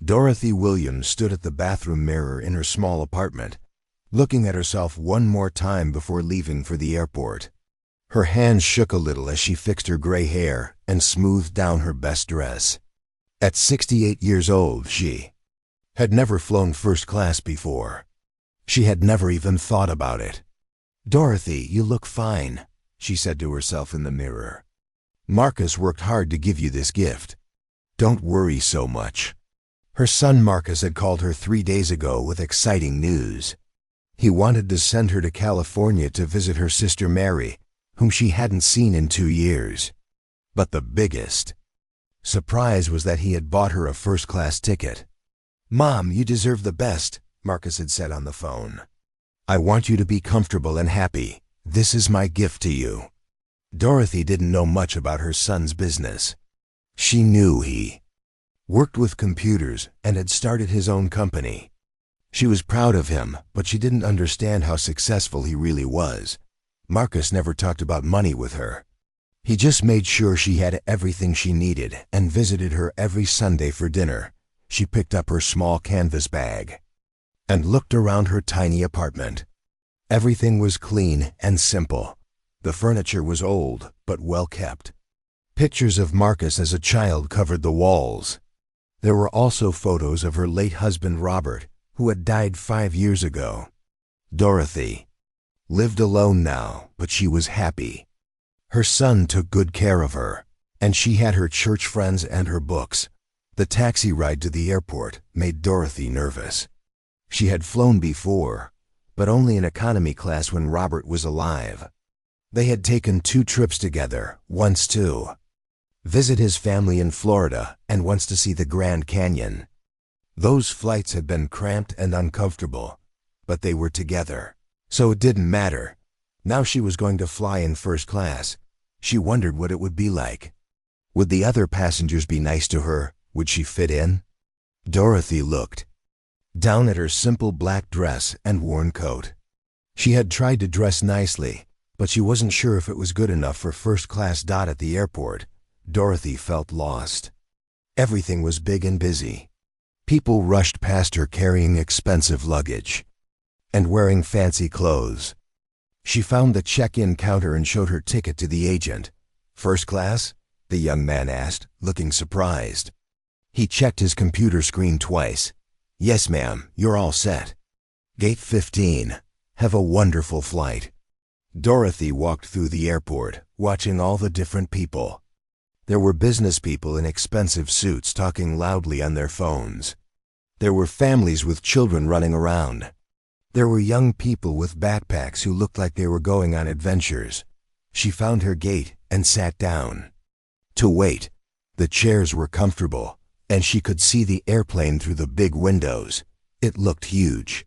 Dorothy Williams stood at the bathroom mirror in her small apartment, looking at herself one more time before leaving for the airport. Her hands shook a little as she fixed her gray hair and smoothed down her best dress. At 68 years old, she had never flown first class before. She had never even thought about it. "Dorothy, you look fine," she said to herself in the mirror. "Marcus worked hard to give you this gift. Don't worry so much." Her son Marcus had called her 3 days ago with exciting news. He wanted to send her to California to visit her sister Mary, whom she hadn't seen in 2 years. But the biggest surprise was that he had bought her a first-class ticket. "Mom, you deserve the best," Marcus had said on the phone. "I want you to be comfortable and happy. This is my gift to you." Dorothy didn't know much about her son's business. She knew he worked with computers and had started his own company. She was proud of him, but she didn't understand how successful he really was. Marcus never talked about money with her. He just made sure she had everything she needed and visited her every Sunday for dinner. She picked up her small canvas bag and looked around her tiny apartment. Everything was clean and simple. The furniture was old, but well kept. Pictures of Marcus as a child covered the walls. There were also photos of her late husband Robert, who had died 5 years ago. Dorothy lived alone now, but she was happy. Her son took good care of her, and she had her church friends and her books. The taxi ride to the airport made Dorothy nervous. She had flown before, but only in economy class when Robert was alive. They had taken 2 trips together, once to visit his family in Florida and once to see the Grand Canyon. Those flights had been cramped and uncomfortable, but they were together, so it didn't matter. Now she was going to fly in first class. She wondered what it would be like. Would the other passengers be nice to her? Would she fit in? Dorothy looked down at her simple black dress and worn coat. She had tried to dress nicely, but she wasn't sure if it was good enough for first-class dot at the airport. Dorothy felt lost. Everything was big and busy. People rushed past her carrying expensive luggage and wearing fancy clothes. She found the check-in counter and showed her ticket to the agent. "First class?" the young man asked, looking surprised. He checked his computer screen twice. "Yes, ma'am, you're all set. Gate 15. Have a wonderful flight." Dorothy walked through the airport, watching all the different people. There were business people in expensive suits talking loudly on their phones. There were families with children running around. There were young people with backpacks who looked like they were going on adventures. She found her gate and sat down to wait. The chairs were comfortable, and she could see the airplane through the big windows. It looked huge.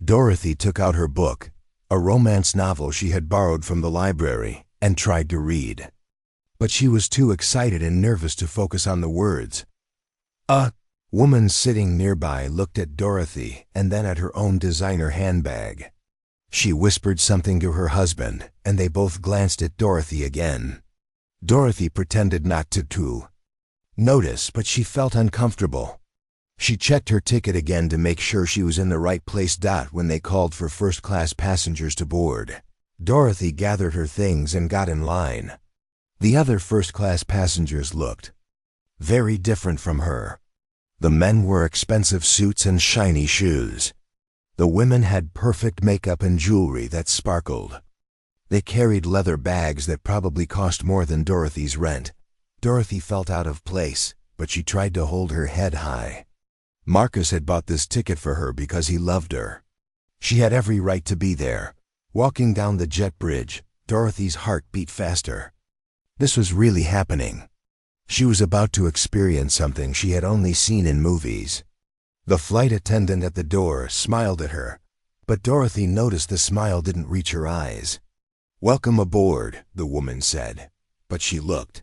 Dorothy took out her book, a romance novel she had borrowed from the library, and tried to read. But she was too excited and nervous to focus on the words. A woman sitting nearby looked at Dorothy and then at her own designer handbag. She whispered something to her husband, and they both glanced at Dorothy again. Dorothy pretended not to notice, but she felt uncomfortable. She checked her ticket again to make sure she was in the right place. When they called for first-class passengers to board, Dorothy gathered her things and got in line. The other first-class passengers looked very different from her. The men wore expensive suits and shiny shoes. The women had perfect makeup and jewelry that sparkled. They carried leather bags that probably cost more than Dorothy's rent. Dorothy felt out of place, but she tried to hold her head high. Marcus had bought this ticket for her because he loved her. She had every right to be there. Walking down the jet bridge, Dorothy's heart beat faster. This was really happening. She was about to experience something she had only seen in movies. The flight attendant at the door smiled at her, but Dorothy noticed the smile didn't reach her eyes. "Welcome aboard," the woman said, but she looked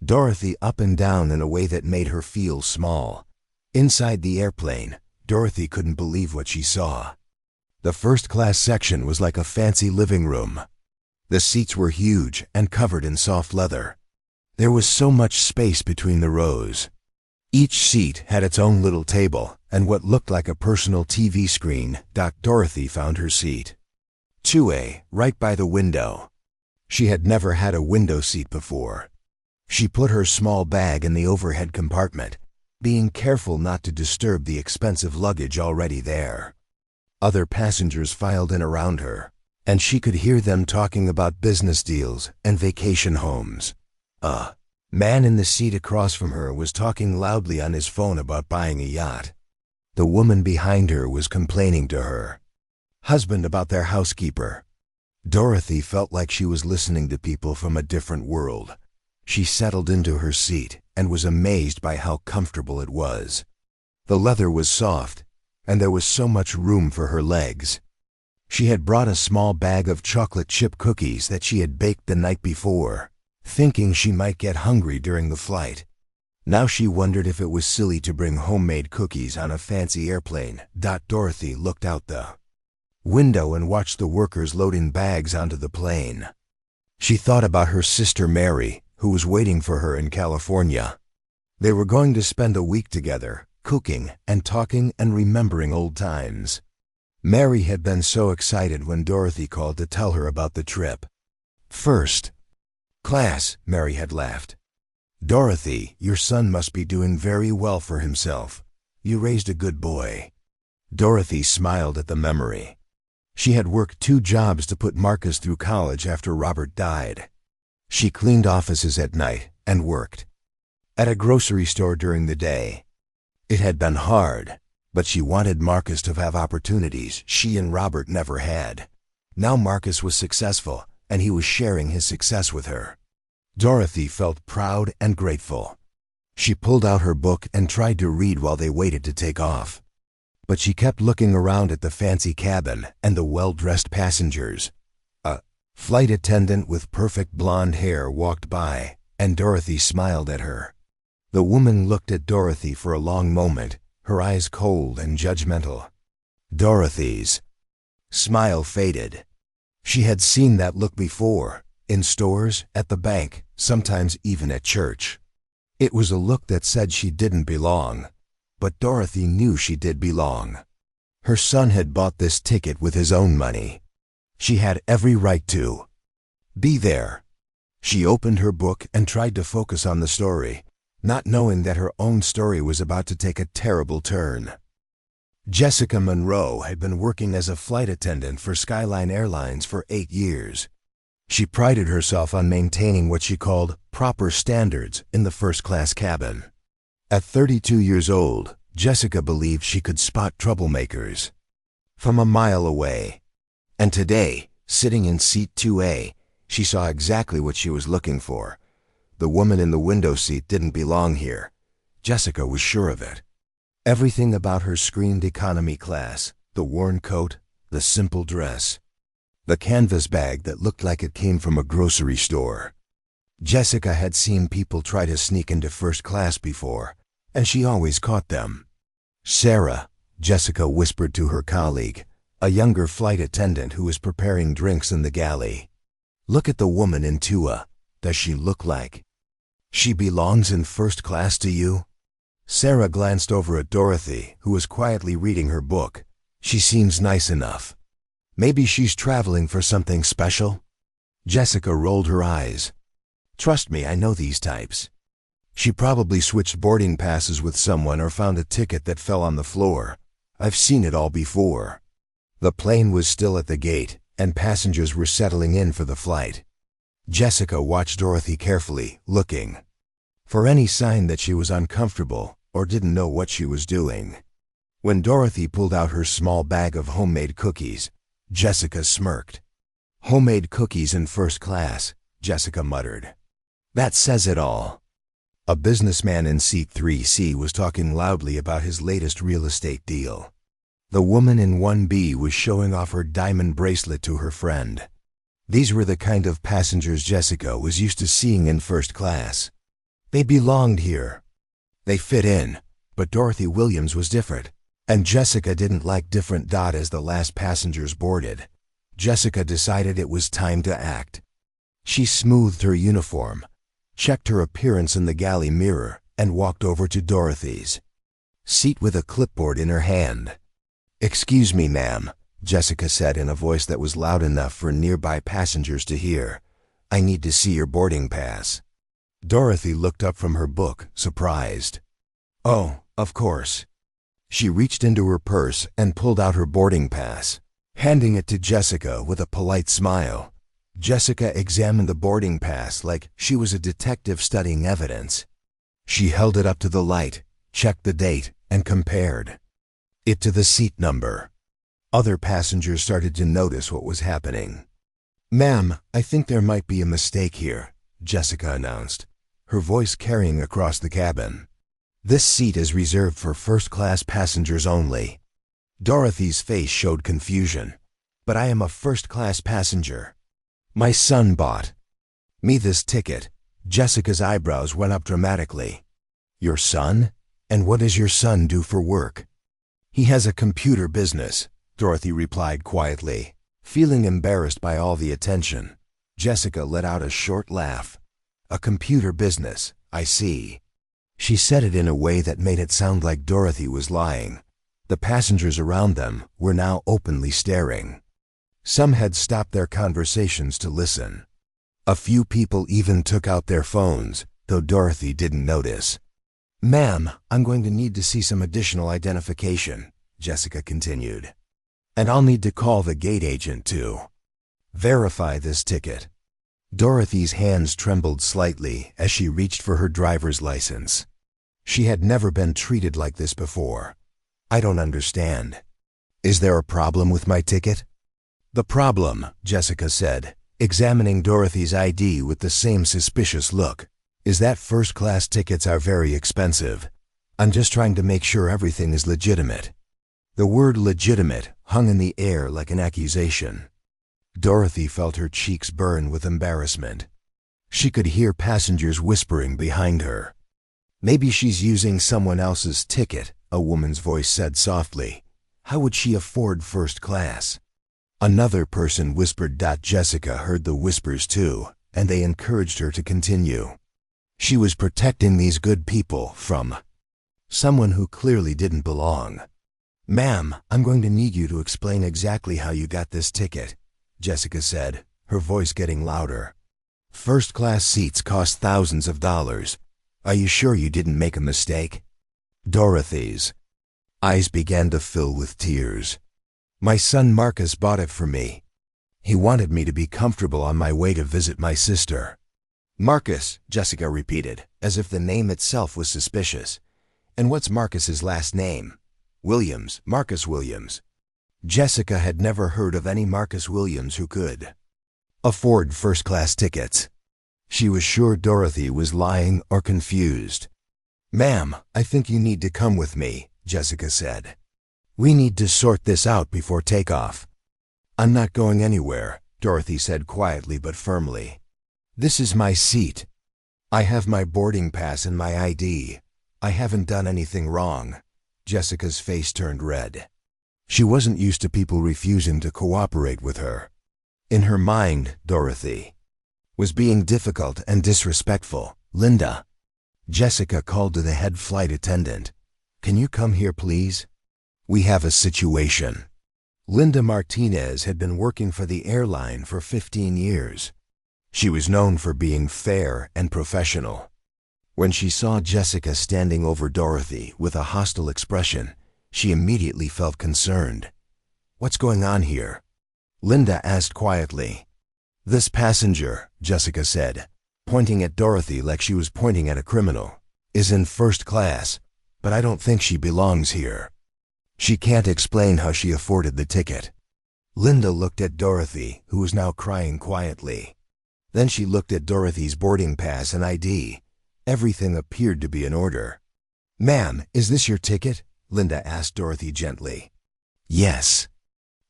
Dorothy up and down in a way that made her feel small. Inside the airplane, Dorothy couldn't believe what she saw. The first-class section was like a fancy living room. The seats were huge and covered in soft leather. There was so much space between the rows. Each seat had its own little table and what looked like a personal TV screen. Dorothy found her seat. 2A, right by the window. She had never had a window seat before. She put her small bag in the overhead compartment, being careful not to disturb the expensive luggage already there. Other passengers filed in around her, and she could hear them talking about business deals and vacation homes. A man in the seat across from her was talking loudly on his phone about buying a yacht. The woman behind her was complaining to her husband about their housekeeper. Dorothy felt like she was listening to people from a different world. She settled into her seat and was amazed by how comfortable it was. The leather was soft, and there was so much room for her legs. She had brought a small bag of chocolate chip cookies that she had baked the night before, thinking she might get hungry during the flight. Now she wondered if it was silly to bring homemade cookies on a fancy airplane. Dorothy looked out the window and watched the workers loading bags onto the plane. She thought about her sister Mary, who was waiting for her in California. They were going to spend a week together, cooking and talking and remembering old times. Mary had been so excited when Dorothy called to tell her about the trip. First class, Mary had laughed. Dorothy, your son must be doing very well for himself. You raised a good boy. Dorothy smiled at the memory. She had worked 2 jobs to put Marcus through college after Robert died. She cleaned offices at night and worked at a grocery store during the day. It had been hard, but she wanted Marcus to have opportunities she and Robert never had. Now Marcus was successful, and he was sharing his success with her. Dorothy felt proud and grateful. She pulled out her book and tried to read while they waited to take off. But she kept looking around at the fancy cabin and the well-dressed passengers. A flight attendant with perfect blonde hair walked by, and Dorothy smiled at her. The woman looked at Dorothy for a long moment, her eyes cold and judgmental. Dorothy's smile faded. She had seen that look before, in stores, at the bank, sometimes even at church. It was a look that said she didn't belong. But Dorothy knew she did belong. Her son had bought this ticket with his own money. She had every right to be there. She opened her book and tried to focus on the story, not knowing that her own story was about to take a terrible turn. Jessica Monroe had been working as a flight attendant for Skyline Airlines for 8 years. She prided herself on maintaining what she called proper standards in the first-class cabin. At 32 years old, Jessica believed she could spot troublemakers from a mile away. And today, sitting in seat 2A, she saw exactly what she was looking for. The woman in the window seat didn't belong here. Jessica was sure of it. Everything about her screamed economy class: the worn coat, the simple dress, the canvas bag that looked like it came from a grocery store. Jessica had seen people try to sneak into first class before, and she always caught them. Sarah, Jessica whispered to her colleague, a younger flight attendant who was preparing drinks in the galley. Look at the woman in 2A. Does she look like she belongs in first class to you? Sarah glanced over at Dorothy, who was quietly reading her book. She seems nice enough. Maybe she's traveling for something special? Jessica rolled her eyes. Trust me, I know these types. She probably switched boarding passes with someone or found a ticket that fell on the floor. I've seen it all before. The plane was still at the gate, and passengers were settling in for the flight. Jessica watched Dorothy carefully, looking for any sign that she was uncomfortable or didn't know what she was doing. When Dorothy pulled out her small bag of homemade cookies, Jessica smirked. Homemade cookies in first class, Jessica muttered. That says it all. A businessman in seat 3C was talking loudly about his latest real estate deal. The woman in 1B was showing off her diamond bracelet to her friend. These were the kind of passengers Jessica was used to seeing in first class. They belonged here. They fit in, but Dorothy Williams was different, and Jessica didn't like different. As the last passengers boarded, Jessica decided it was time to act. She smoothed her uniform, checked her appearance in the galley mirror, and walked over to Dorothy's seat with a clipboard in her hand. "Excuse me, ma'am," Jessica said in a voice that was loud enough for nearby passengers to hear. "I need to see your boarding pass." Dorothy looked up from her book, surprised. "Oh, of course." She reached into her purse and pulled out her boarding pass, handing it to Jessica with a polite smile. Jessica examined the boarding pass like she was a detective studying evidence. She held it up to the light, checked the date, and compared it to the seat number. Other passengers started to notice what was happening. "Ma'am, I think there might be a mistake here," Jessica announced, her voice carrying across the cabin. "This seat is reserved for first-class passengers only." Dorothy's face showed confusion. "But I am a first-class passenger. My son bought me this ticket." Jessica's eyebrows went up dramatically. "Your son? And what does your son do for work?" "He has a computer business," Dorothy replied quietly, feeling embarrassed by all the attention. Jessica let out a short laugh. "A computer business, I see." She said it in a way that made it sound like Dorothy was lying. The passengers around them were now openly staring. Some had stopped their conversations to listen. A few people even took out their phones, though Dorothy didn't notice. "Ma'am, I'm going to need to see some additional identification," Jessica continued. "And I'll need to call the gate agent to verify this ticket." Dorothy's hands trembled slightly as she reached for her driver's license. She had never been treated like this before. "I don't understand. Is there a problem with my ticket?" "The problem," Jessica said, examining Dorothy's ID with the same suspicious look, "is that first-class tickets are very expensive. I'm just trying to make sure everything is legitimate." The word legitimate hung in the air like an accusation. Dorothy felt her cheeks burn with embarrassment. She could hear passengers whispering behind her. "Maybe she's using someone else's ticket," a woman's voice said softly. "How would she afford first class?" Another person whispered. Jessica heard the whispers too, and they encouraged her to continue. She was protecting these good people from someone who clearly didn't belong. "Ma'am, I'm going to need you to explain exactly how you got this ticket," Jessica said, her voice getting louder. "First-class seats cost thousands of dollars. Are you sure you didn't make a mistake?" Dorothy's eyes began to fill with tears. "My son Marcus bought it for me. He wanted me to be comfortable on my way to visit my sister." "Marcus," Jessica repeated, as if the name itself was suspicious. "And what's Marcus's last name?" "Williams, Marcus Williams." Jessica had never heard of any Marcus Williams who could afford first-class tickets. She was sure Dorothy was lying or confused. "Ma'am, I think you need to come with me," Jessica said. "We need to sort this out before takeoff." "I'm not going anywhere," Dorothy said quietly but firmly. "This is my seat. I have my boarding pass and my ID. I haven't done anything wrong." Jessica's face turned red. She wasn't used to people refusing to cooperate with her. In her mind, Dorothy was being difficult and disrespectful. "Linda." Jessica called to the head flight attendant. "Can you come here, please? We have a situation." Linda Martinez had been working for the airline for 15 years. She was known for being fair and professional. When she saw Jessica standing over Dorothy with a hostile expression, she immediately felt concerned. "What's going on here?" Linda asked quietly. "This passenger," Jessica said, pointing at Dorothy like she was pointing at a criminal, "is in first class, but I don't think she belongs here. She can't explain how she afforded the ticket." Linda looked at Dorothy, who was now crying quietly. Then she looked at Dorothy's boarding pass and ID. Everything appeared to be in order. "Ma'am, is this your ticket?" Linda asked Dorothy gently. "Yes,"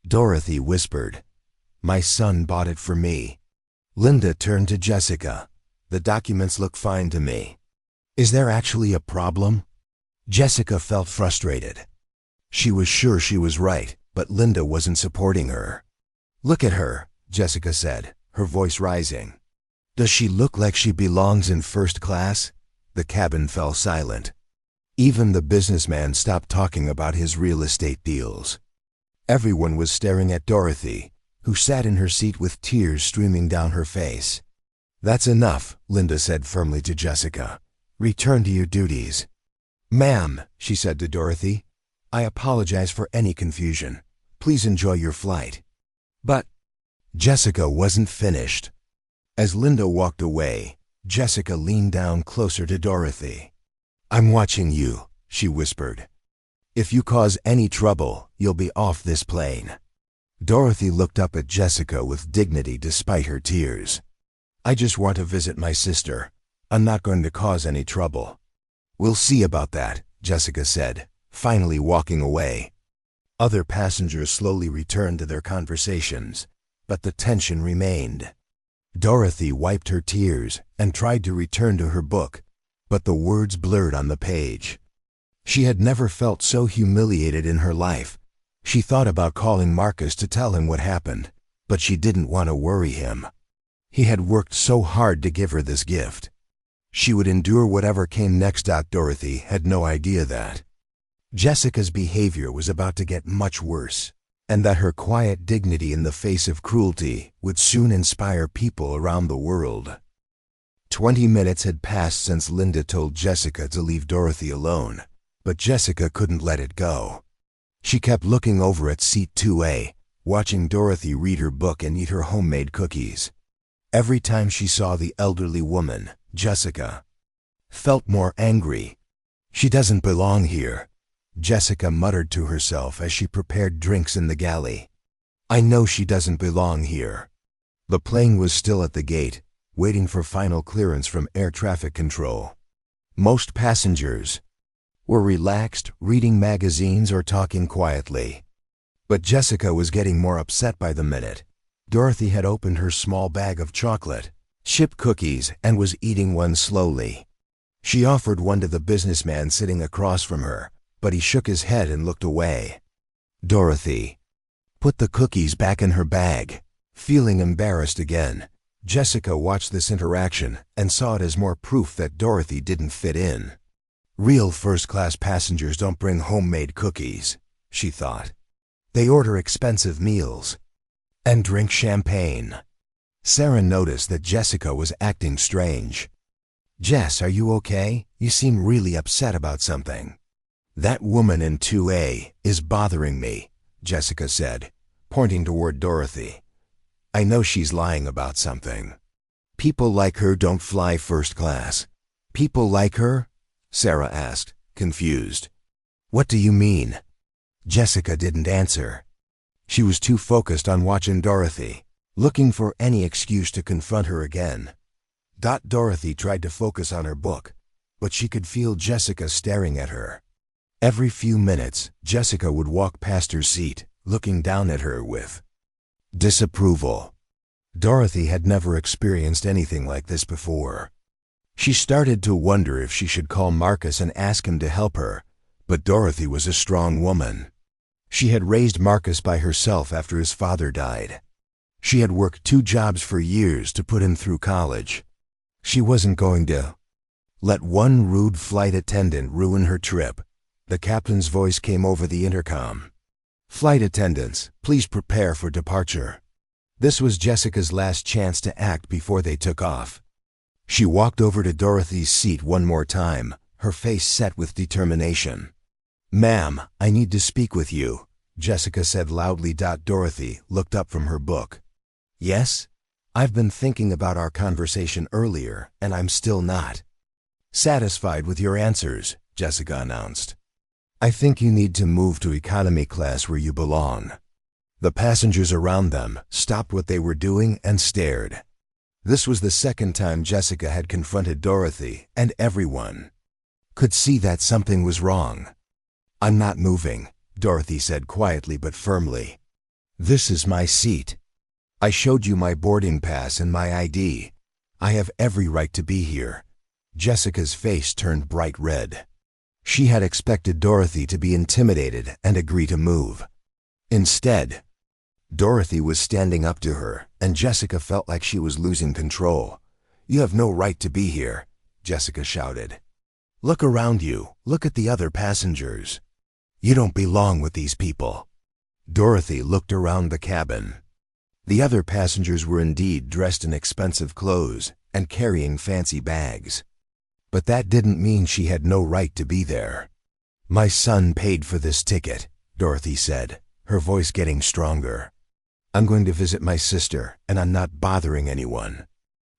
Dorothy whispered. "My son bought it for me." Linda turned to Jessica. "The documents look fine to me. Is there actually a problem?" Jessica felt frustrated. She was sure she was right, but Linda wasn't supporting her. "Look at her," Jessica said, her voice rising. "Does she look like she belongs in first class?" The cabin fell silent. Even the businessman stopped talking about his real estate deals. Everyone was staring at Dorothy, who sat in her seat with tears streaming down her face. "That's enough," Linda said firmly to Jessica. "Return to your duties." "Ma'am," she said to Dorothy, "I apologize for any confusion. Please enjoy your flight." "But—" Jessica wasn't finished. As Linda walked away, Jessica leaned down closer to Dorothy. "I'm watching you," she whispered. "If you cause any trouble, you'll be off this plane." Dorothy looked up at Jessica with dignity despite her tears. "I just want to visit my sister. I'm not going to cause any trouble." "We'll see about that," Jessica said, finally walking away. Other passengers slowly returned to their conversations, but the tension remained. Dorothy wiped her tears and tried to return to her book, but the words blurred on the page. She had never felt so humiliated in her life. She thought about calling Marcus to tell him what happened, but she didn't want to worry him. He had worked so hard to give her this gift. She would endure whatever came next. Dorothy had no idea that Jessica's behavior was about to get much worse, and that her quiet dignity in the face of cruelty would soon inspire people around the world. 20 minutes had passed since Linda told Jessica to leave Dorothy alone, but Jessica couldn't let it go. She kept looking over at seat 2A, watching Dorothy read her book and eat her homemade cookies. Every time she saw the elderly woman, Jessica felt more angry. "She doesn't belong here," Jessica muttered to herself as she prepared drinks in the galley. "I know she doesn't belong here." The plane was still at the gate, waiting for final clearance from air traffic control. Most passengers were relaxed, reading magazines or talking quietly. But Jessica was getting more upset by the minute. Dorothy had opened her small bag of chocolate chip cookies and was eating one slowly. She offered one to the businessman sitting across from her, but he shook his head and looked away. Dorothy put the cookies back in her bag. Feeling embarrassed again, Jessica watched this interaction and saw it as more proof that Dorothy didn't fit in. Real first-class passengers don't bring homemade cookies, she thought. They order expensive meals and drink champagne. Sarah noticed that Jessica was acting strange. "Jess, are you okay? You seem really upset about something." "That woman in 2A is bothering me," Jessica said, pointing toward Dorothy. "I know she's lying about something. People like her don't fly first class." "People like her?" Sarah asked, confused. "What do you mean?" Jessica didn't answer. She was too focused on watching Dorothy, looking for any excuse to confront her again. Dorothy tried to focus on her book, but she could feel Jessica staring at her. Every few minutes, Jessica would walk past her seat, looking down at her with disapproval. Dorothy had never experienced anything like this before. She started to wonder if she should call Marcus and ask him to help her, but Dorothy was a strong woman. She had raised Marcus by herself after his father died. She had worked 2 jobs for years to put him through college. She wasn't going to let one rude flight attendant ruin her trip. The captain's voice came over the intercom. "Flight attendants, please prepare for departure." This was Jessica's last chance to act before they took off. She walked over to Dorothy's seat one more time, her face set with determination. "Ma'am, I need to speak with you," Jessica said loudly. Dorothy looked up from her book. "Yes? I've been thinking about our conversation earlier, and I'm still not satisfied with your answers," Jessica announced. "I think you need to move to economy class where you belong." The passengers around them stopped what they were doing and stared. This was the second time Jessica had confronted Dorothy, and everyone could see that something was wrong. "I'm not moving," Dorothy said quietly but firmly. "This is my seat. I showed you my boarding pass and my ID. I have every right to be here." Jessica's face turned bright red. She had expected Dorothy to be intimidated and agree to move. Instead, Dorothy was standing up to her, and Jessica felt like she was losing control. "You have no right to be here," Jessica shouted. Look around you. Look at the other passengers. You don't belong with these people." Dorothy looked around the cabin. The other passengers were indeed dressed in expensive clothes and carrying fancy bags. But that didn't mean she had no right to be there. "My son paid for this ticket," Dorothy said, her voice getting stronger. "I'm going to visit my sister, and I'm not bothering anyone.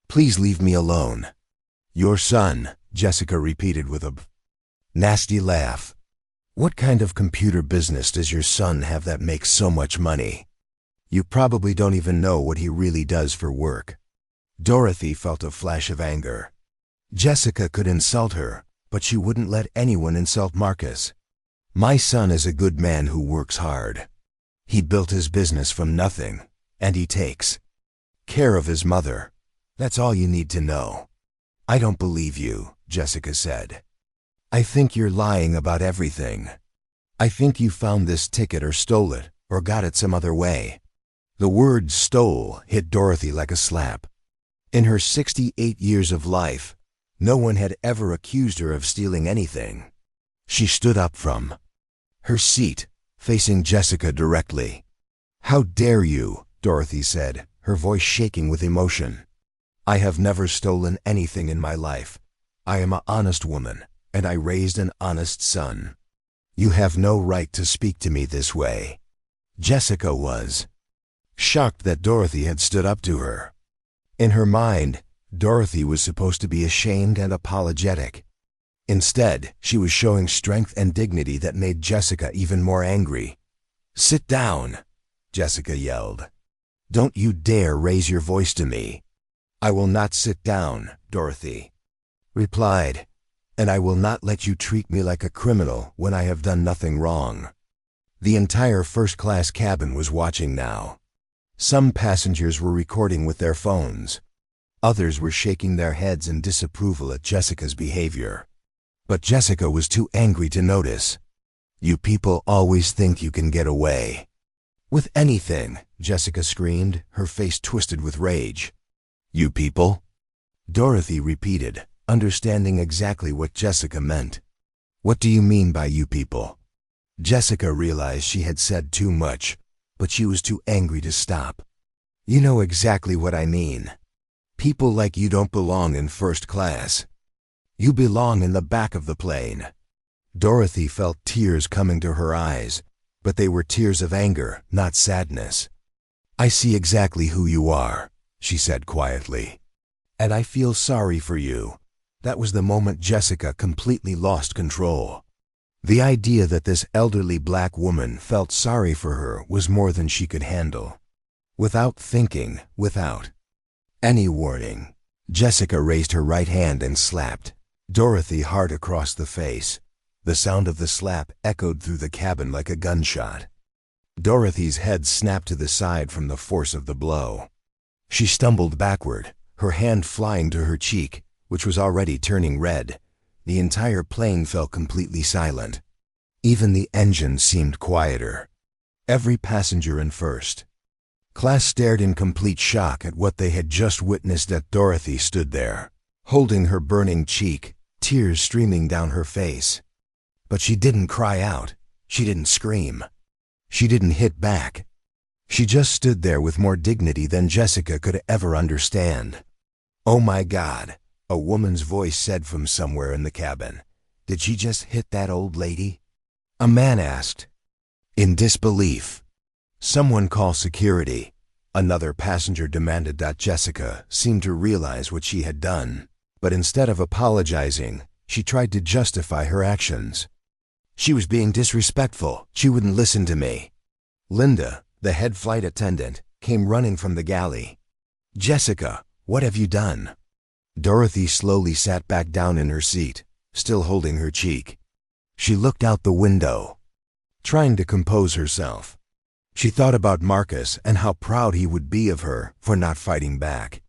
Please leave me alone." "Your son," Jessica repeated with a nasty laugh. "What kind of computer business does your son have that makes so much money? You probably don't even know what he really does for work." Dorothy felt a flash of anger. Jessica could insult her, but she wouldn't let anyone insult Marcus. "My son is a good man who works hard. He built his business from nothing, and he takes care of his mother. That's all you need to know." "I don't believe you," Jessica said. "I think you're lying about everything. I think you found this ticket or stole it, or got it some other way." The word "stole" hit Dorothy like a slap. In her 68 years of life, no one had ever accused her of stealing anything. She stood up from her seat, facing Jessica directly. "How dare you?" Dorothy said, her voice shaking with emotion. "I have never stolen anything in my life. I am an honest woman, and I raised an honest son. You have no right to speak to me this way." Jessica was shocked that Dorothy had stood up to her. In her mind, Dorothy was supposed to be ashamed and apologetic. Instead, she was showing strength and dignity that made Jessica even more angry. "Sit down," Jessica yelled. "Don't you dare raise your voice to me." "I will not sit down," Dorothy replied, "and I will not let you treat me like a criminal when I have done nothing wrong." The entire first-class cabin was watching now. Some passengers were recording with their phones. Others were shaking their heads in disapproval at Jessica's behavior. But Jessica was too angry to notice. "You people always think you can get away with anything," Jessica screamed, her face twisted with rage. "You people?" Dorothy repeated, understanding exactly what Jessica meant. "What do you mean by you people?" Jessica realized she had said too much, but she was too angry to stop. "You know exactly what I mean. People like you don't belong in first class. You belong in the back of the plane." Dorothy felt tears coming to her eyes, but they were tears of anger, not sadness. "I see exactly who you are," she said quietly. "And I feel sorry for you." That was the moment Jessica completely lost control. The idea that this elderly black woman felt sorry for her was more than she could handle. Without thinking, without any warning, Jessica raised her right hand and slapped Dorothy hard across the face. The sound of the slap echoed through the cabin like a gunshot. Dorothy's head snapped to the side from the force of the blow. She stumbled backward, her hand flying to her cheek, which was already turning red. The entire plane fell completely silent. Even the engine seemed quieter. Every passenger in first class stared in complete shock at what they had just witnessed as Dorothy stood there, holding her burning cheek, tears streaming down her face. But she didn't cry out. She didn't scream. She didn't hit back. She just stood there with more dignity than Jessica could ever understand. "Oh my God," a woman's voice said from somewhere in the cabin. "Did she just hit that old lady?" A man asked, in disbelief. "Someone call security," another passenger demanded. Jessica seemed to realize what she had done, but instead of apologizing, she tried to justify her actions. "She was being disrespectful. She wouldn't listen to me." Linda, the head flight attendant, came running from the galley. "Jessica, what have you done?" Dorothy slowly sat back down in her seat, still holding her cheek. She looked out the window, trying to compose herself. She thought about Marcus and how proud he would be of her for not fighting back.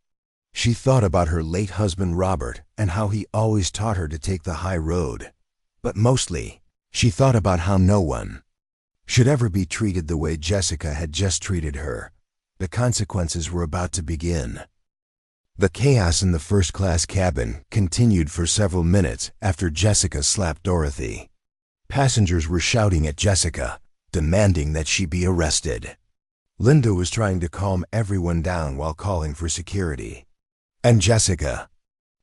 She thought about her late husband Robert and how he always taught her to take the high road. But mostly, she thought about how no one should ever be treated the way Jessica had just treated her. The consequences were about to begin. The chaos in the first-class cabin continued for several minutes after Jessica slapped Dorothy. Passengers were shouting at Jessica, demanding that she be arrested. Linda was trying to calm everyone down while calling for security. And Jessica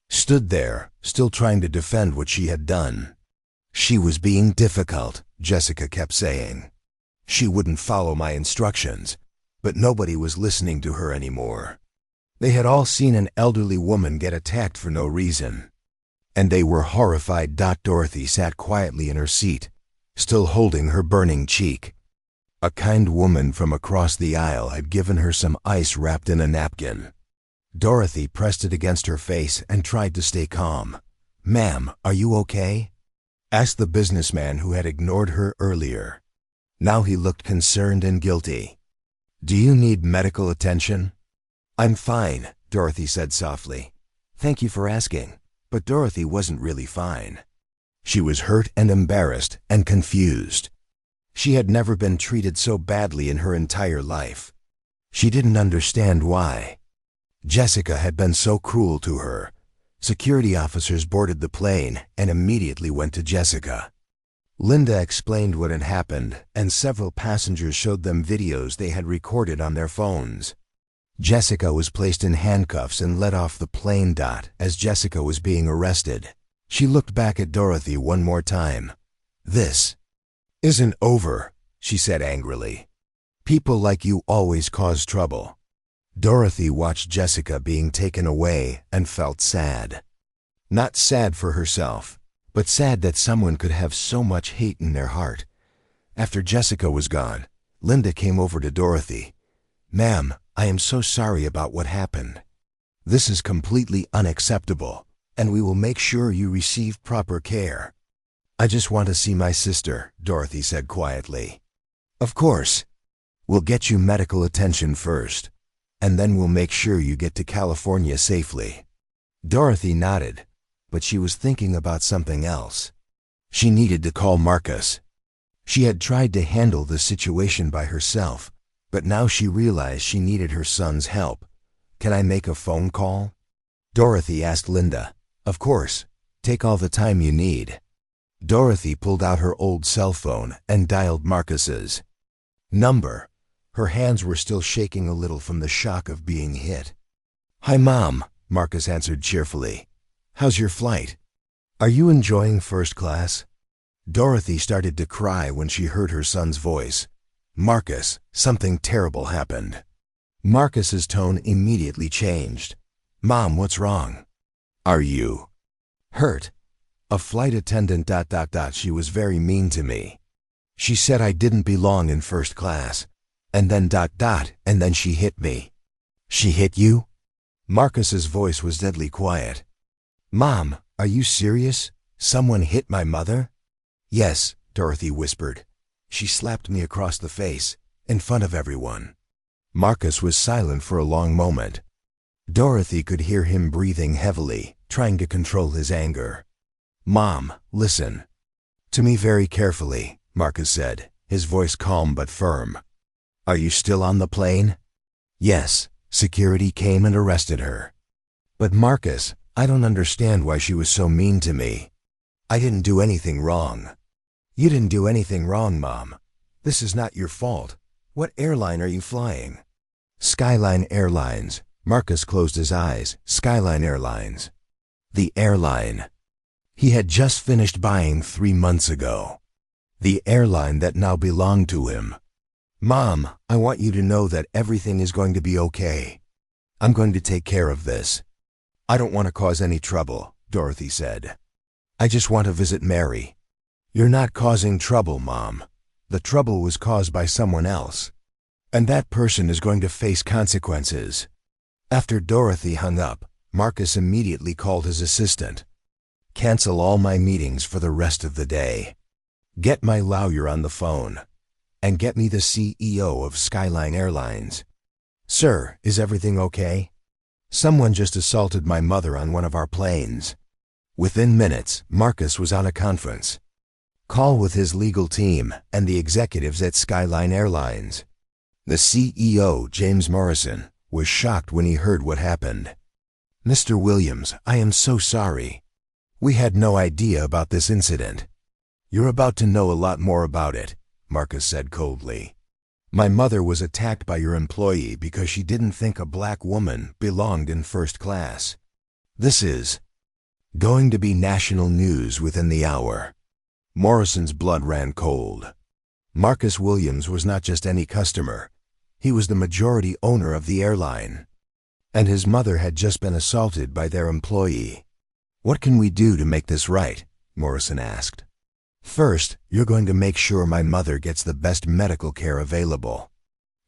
stood there, still trying to defend what she had done. She was being difficult, Jessica kept saying. She wouldn't follow my instructions, but nobody was listening to her anymore. They had all seen an elderly woman get attacked for no reason, and they were horrified. Dorothy sat quietly in her seat, still holding her burning cheek. A kind woman from across the aisle had given her some ice wrapped in a napkin. Dorothy pressed it against her face and tried to stay calm. "Ma'am, are you okay?" asked the businessman who had ignored her earlier. Now he looked concerned and guilty. "Do you need medical attention?" "I'm fine," Dorothy said softly. "Thank you for asking." But Dorothy wasn't really fine. She was hurt and embarrassed and confused. She had never been treated so badly in her entire life. She didn't understand why. Jessica had been so cruel to her. Security officers boarded the plane and immediately went to Jessica. Linda explained what had happened, and several passengers showed them videos they had recorded on their phones. Jessica was placed in handcuffs and led off the plane. As Jessica was being arrested, she looked back at Dorothy one more time. "This isn't over," she said angrily. "People like you always cause trouble." Dorothy watched Jessica being taken away and felt sad. Not sad for herself, but sad that someone could have so much hate in their heart. After Jessica was gone, Linda came over to Dorothy. "Ma'am, I am so sorry about what happened. This is completely unacceptable, and we will make sure you receive proper care." "I just want to see my sister," Dorothy said quietly. "Of course. We'll get you medical attention first, and then we'll make sure you get to California safely." Dorothy nodded, but she was thinking about something else. She needed to call Marcus. She had tried to handle the situation by herself, but now she realized she needed her son's help. "Can I make a phone call?" Dorothy asked Linda. "Of course. Take all the time you need." Dorothy pulled out her old cell phone and dialed Marcus's number. Her hands were still shaking a little from the shock of being hit. "Hi, Mom," Marcus answered cheerfully. "How's your flight? Are you enjoying first class?" Dorothy started to cry when she heard her son's voice. "Marcus, something terrible happened." Marcus's tone immediately changed. "Mom, what's wrong? Are you hurt?" "A flight attendant... She was very mean to me. She said I didn't belong in first class. And then... And then she hit me." "She hit you?" Marcus's voice was deadly quiet. "Mom, are you serious? Someone hit my mother?" "Yes," Dorothy whispered. "She slapped me across the face, in front of everyone." Marcus was silent for a long moment. Dorothy could hear him breathing heavily, trying to control his anger. "Mom, listen to me very carefully," Marcus said, his voice calm but firm. "Are you still on the plane?" "Yes. Security came and arrested her." "But Marcus, I don't understand why she was so mean to me. I didn't do anything wrong." "You didn't do anything wrong, Mom. This is not your fault. What airline are you flying?" "Skyline Airlines." Marcus closed his eyes. "Skyline Airlines." The airline he had just finished buying 3 months ago. The airline that now belonged to him. "Mom, I want you to know that everything is going to be okay. I'm going to take care of this." "I don't want to cause any trouble," Dorothy said. "I just want to visit Mary." "You're not causing trouble, Mom. The trouble was caused by someone else. And that person is going to face consequences." After Dorothy hung up, Marcus immediately called his assistant. "Cancel all my meetings for the rest of the day. Get my lawyer on the phone. And get me the CEO of Skyline Airlines." "Sir, is everything okay? Someone just assaulted my mother on one of our planes." Within minutes, Marcus was on a conference call with his legal team and the executives at Skyline Airlines. The CEO, James Morrison, was shocked when he heard what happened. "Mr. Williams, I am so sorry. We had no idea about this incident." "You're about to know a lot more about it," Marcus said coldly. "My mother was attacked by your employee because she didn't think a black woman belonged in first class. This is going to be national news within the hour." Morrison's blood ran cold. Marcus Williams was not just any customer. He was the majority owner of the airline. And his mother had just been assaulted by their employee. "What can we do to make this right?" Morrison asked. "First, you're going to make sure my mother gets the best medical care available.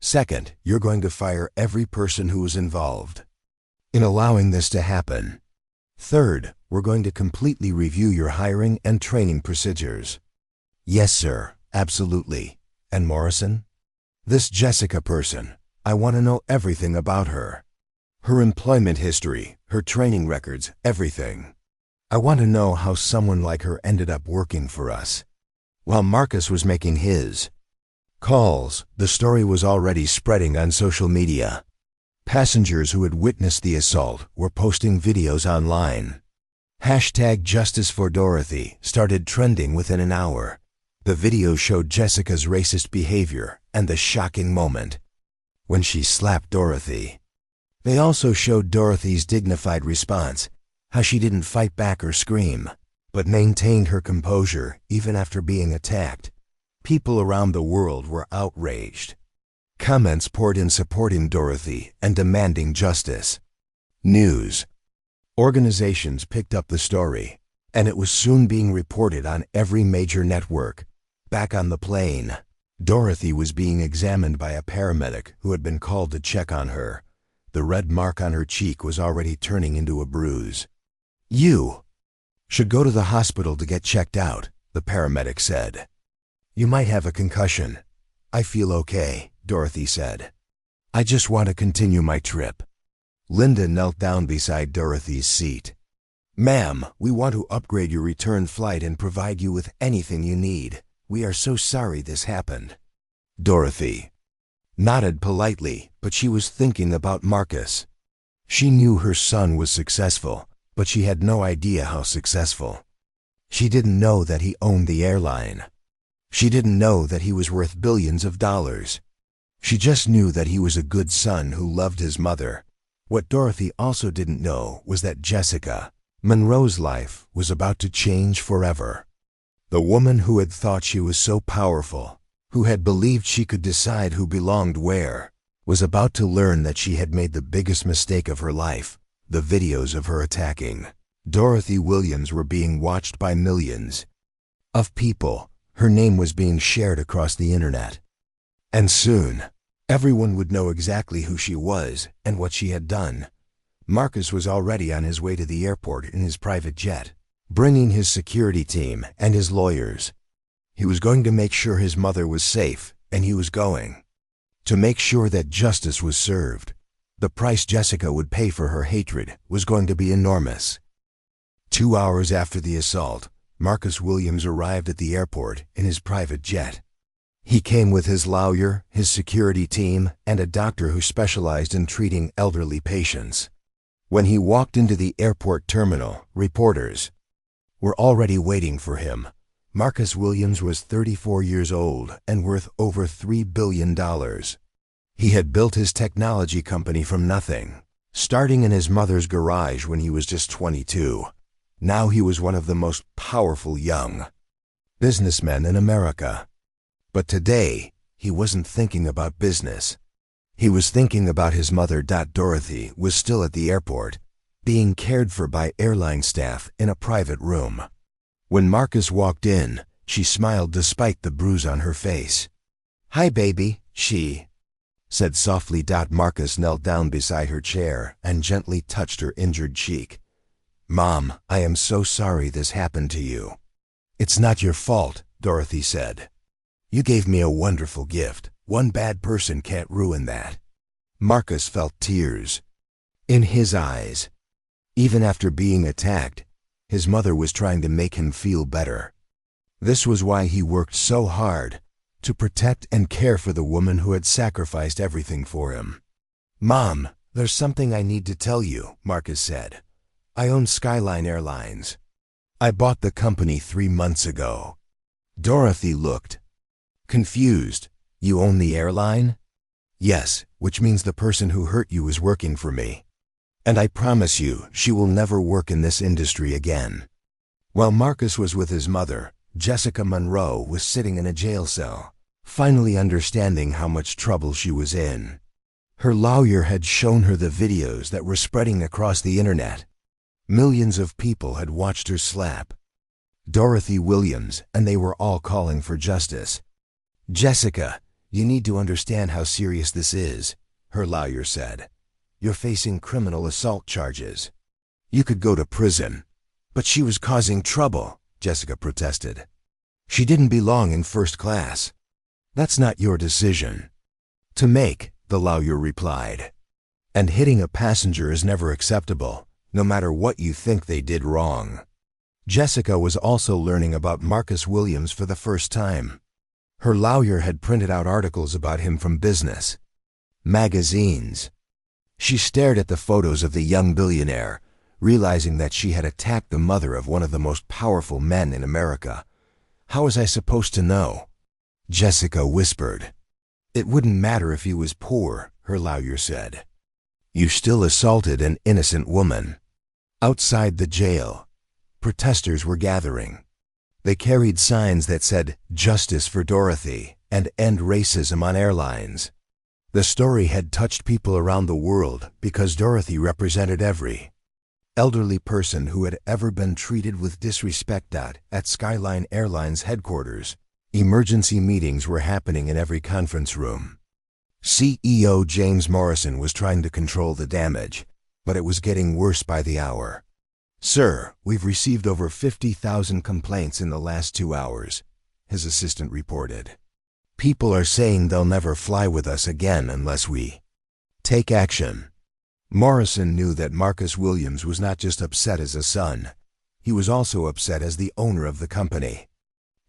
Second, you're going to fire every person who was involved in allowing this to happen. Third, we're going to completely review your hiring and training procedures." "Yes, sir, absolutely. And Morrison? This Jessica person, I want to know everything about her. Her employment history, her training records, everything. I want to know how someone like her ended up working for us." While Marcus was making his calls, the story was already spreading on social media. Passengers who had witnessed the assault were posting videos online. #JusticeForDorothy started trending within an hour. The video showed Jessica's racist behavior and the shocking moment when she slapped Dorothy. They also showed Dorothy's dignified response, how she didn't fight back or scream, but maintained her composure even after being attacked. People around the world were outraged. Comments poured in supporting Dorothy and demanding justice. News organizations picked up the story, and it was soon being reported on every major network. Back on the plane, Dorothy was being examined by a paramedic who had been called to check on her. The red mark on her cheek was already turning into a bruise. "You should go to the hospital to get checked out," the paramedic said. "You might have a concussion." "I feel okay," Dorothy said. "I just want to continue my trip." Linda knelt down beside Dorothy's seat. "Ma'am, we want to upgrade your return flight and provide you with anything you need. We are so sorry this happened." Dorothy nodded politely, but she was thinking about Marcus. She knew her son was successful, but she had no idea how successful. She didn't know that he owned the airline. She didn't know that he was worth billions of dollars. She just knew that he was a good son who loved his mother. What Dorothy also didn't know was that Jessica, Monroe's life, was about to change forever. The woman who had thought she was so powerful, who had believed she could decide who belonged where, was about to learn that she had made the biggest mistake of her life. The videos of her attacking Dorothy Williams were being watched by millions of people. Her name was being shared across the internet. And soon, everyone would know exactly who she was and what she had done. Marcus was already on his way to the airport in his private jet, bringing his security team and his lawyers. He was going to make sure his mother was safe, and he was going to make sure that justice was served. The price Jessica would pay for her hatred was going to be enormous. 2 hours after the assault, Marcus Williams arrived at the airport in his private jet. He came with his lawyer, his security team, and a doctor who specialized in treating elderly patients. When he walked into the airport terminal, reporters were already waiting for him. Marcus Williams was 34 years old and worth over $3 billion. He had built his technology company from nothing, starting in his mother's garage when he was just 22. Now he was one of the most powerful young businessmen in America. But today, he wasn't thinking about business. He was thinking about his mother. Dorothy was still at the airport, being cared for by airline staff in a private room. When Marcus walked in, she smiled despite the bruise on her face. "Hi, baby," she said softly. Marcus knelt down beside her chair and gently touched her injured cheek. "Mom, I am so sorry this happened to you." "It's not your fault," Dorothy said. "You gave me a wonderful gift. One bad person can't ruin that." Marcus felt tears in his eyes. Even after being attacked, his mother was trying to make him feel better. This was why he worked so hard, to protect and care for the woman who had sacrificed everything for him. "Mom, "There's something I need to tell you," Marcus said. "I own Skyline Airlines. I bought the company 3 months ago." Dorothy looked confused. "You own the airline?" "Yes, which means the person who hurt you is working for me. And I promise you, she will never work in this industry again." While Marcus was with his mother, Jessica Monroe was sitting in a jail cell, finally understanding how much trouble she was in. Her lawyer had shown her the videos that were spreading across the internet. Millions of people had watched her slap Dorothy Williams, and they were all calling for justice. "Jessica, you need to understand how serious this is," her lawyer said. "You're facing criminal assault charges. You could go to prison." "But she was causing trouble," Jessica protested. "She didn't belong in first class." "That's not your decision to make," the lawyer replied. "And hitting a passenger is never acceptable, no matter what you think they did wrong." Jessica was also learning about Marcus Williams for the first time. Her lawyer had printed out articles about him from business magazines. She stared at the photos of the young billionaire, realizing that she had attacked the mother of one of the most powerful men in America. "How was I supposed to know?" Jessica whispered. "It wouldn't matter if he was poor," her lawyer said. "You still assaulted an innocent woman." Outside the jail, protesters were gathering. They carried signs that said, "Justice for Dorothy," and "End racism on airlines." The story had touched people around the world because Dorothy represented every elderly person who had ever been treated with disrespect. At Skyline Airlines headquarters, emergency meetings were happening in every conference room. CEO James Morrison was trying to control the damage, but it was getting worse by the hour. "Sir, we've received over 50,000 complaints in the last 2 hours, his assistant reported. "People are saying they'll never fly with us again unless we take action." Morrison knew that Marcus Williams was not just upset as a son. He was also upset as the owner of the company.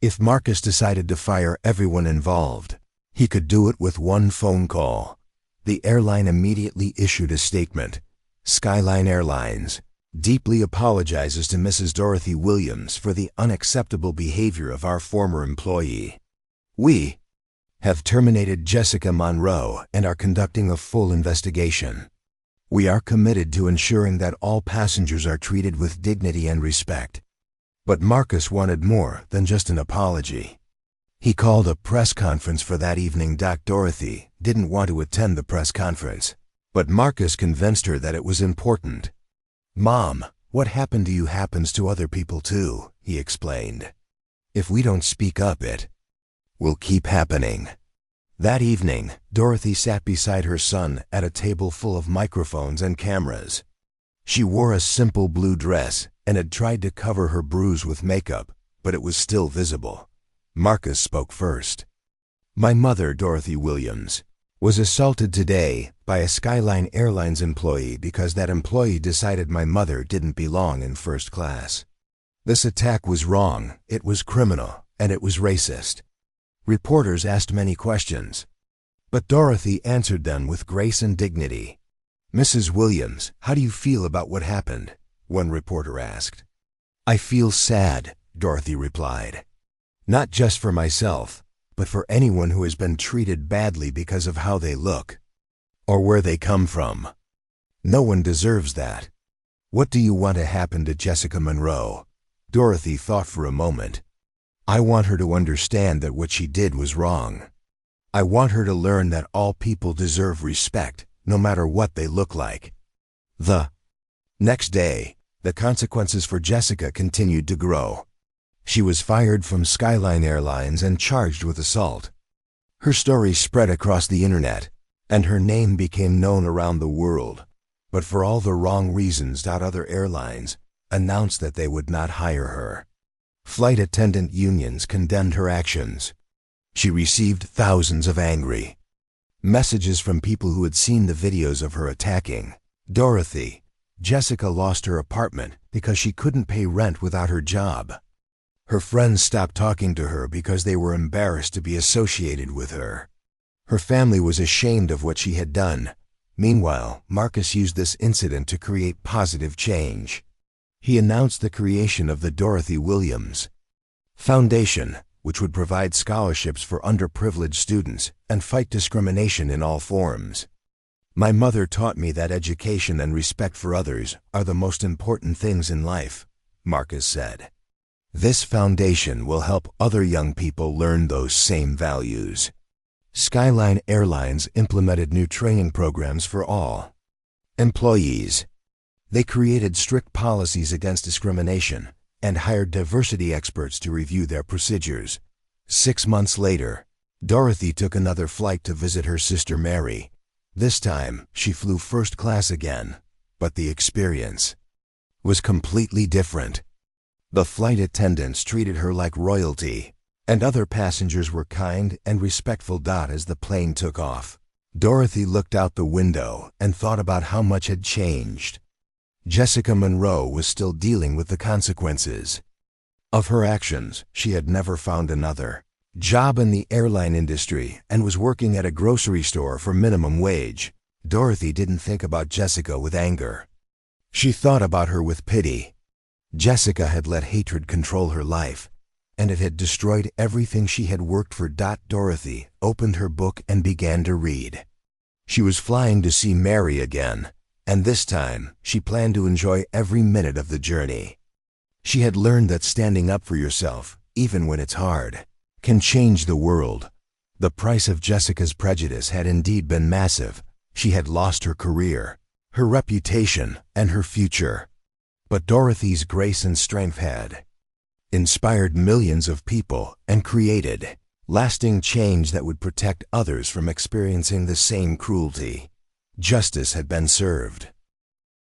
If Marcus decided to fire everyone involved, he could do it with one phone call. The airline immediately issued a statement. "Skyline Airlines deeply apologizes to Mrs. Dorothy Williams for the unacceptable behavior of our former employee. We have terminated Jessica Monroe and are conducting a full investigation. We are committed to ensuring that all passengers are treated with dignity and respect." But Marcus wanted more than just an apology. He called a press conference for that evening. Dorothy didn't want to attend the press conference, but Marcus convinced her that it was important. "Mom, what happened to you happens to other people too," he explained. "If we don't speak up, it will keep happening." That evening, Dorothy sat beside her son at a table full of microphones and cameras. She wore a simple blue dress and had tried to cover her bruise with makeup, but it was still visible. Marcus spoke first. "My mother, Dorothy Williams, was assaulted today by a Skyline Airlines employee because that employee decided my mother didn't belong in first class. This attack was wrong, it was criminal, and it was racist." Reporters asked many questions, but Dorothy answered them with grace and dignity. "Mrs. Williams, how do you feel about what happened?" one reporter asked. "I feel sad," Dorothy replied. "Not just for myself, but for anyone who has been treated badly because of how they look or where they come from. No one deserves that." "What do you want to happen to Jessica Monroe?" Dorothy thought for a moment. "I want her to understand that what she did was wrong. I want her to learn that all people deserve respect, no matter what they look like." The next day, the consequences for Jessica continued to grow. She was fired from Skyline Airlines and charged with assault. Her story spread across the internet, and her name became known around the world, but for all the wrong reasons. Other airlines announced that they would not hire her. Flight attendant unions condemned her actions. She received thousands of angry messages from people who had seen the videos of her attacking Dorothy. Jessica lost her apartment because she couldn't pay rent without her job. Her friends stopped talking to her because they were embarrassed to be associated with her. Her family was ashamed of what she had done. Meanwhile, Marcus used this incident to create positive change. He announced the creation of the Dorothy Williams Foundation, which would provide scholarships for underprivileged students and fight discrimination in all forms. My mother taught me that education and respect for others are the most important things in life, Marcus said. This foundation will help other young people learn those same values. Skyline Airlines implemented new training programs for all employees. They created strict policies against discrimination and hired diversity experts to review their procedures. 6 months later, Dorothy took another flight to visit her sister Mary. This time, she flew first class again, but the experience was completely different. The flight attendants treated her like royalty, and other passengers were kind and respectful. As the plane took off, Dorothy looked out the window and thought about how much had changed. Jessica Monroe was still dealing with the consequences of her actions. She had never found another job in the airline industry and was working at a grocery store for minimum wage. Dorothy didn't think about Jessica with anger. She thought about her with pity. Jessica had let hatred control her life, and it had destroyed everything she had worked for. Dorothy opened her book and began to read. She was flying to see Mary again, and this time she planned to enjoy every minute of the journey. She had learned that standing up for yourself, even when it's hard, can change the world. The price of Jessica's prejudice had indeed been massive. She had lost her career, her reputation, and her future. But Dorothy's grace and strength had inspired millions of people and created lasting change that would protect others from experiencing the same cruelty. Justice had been served.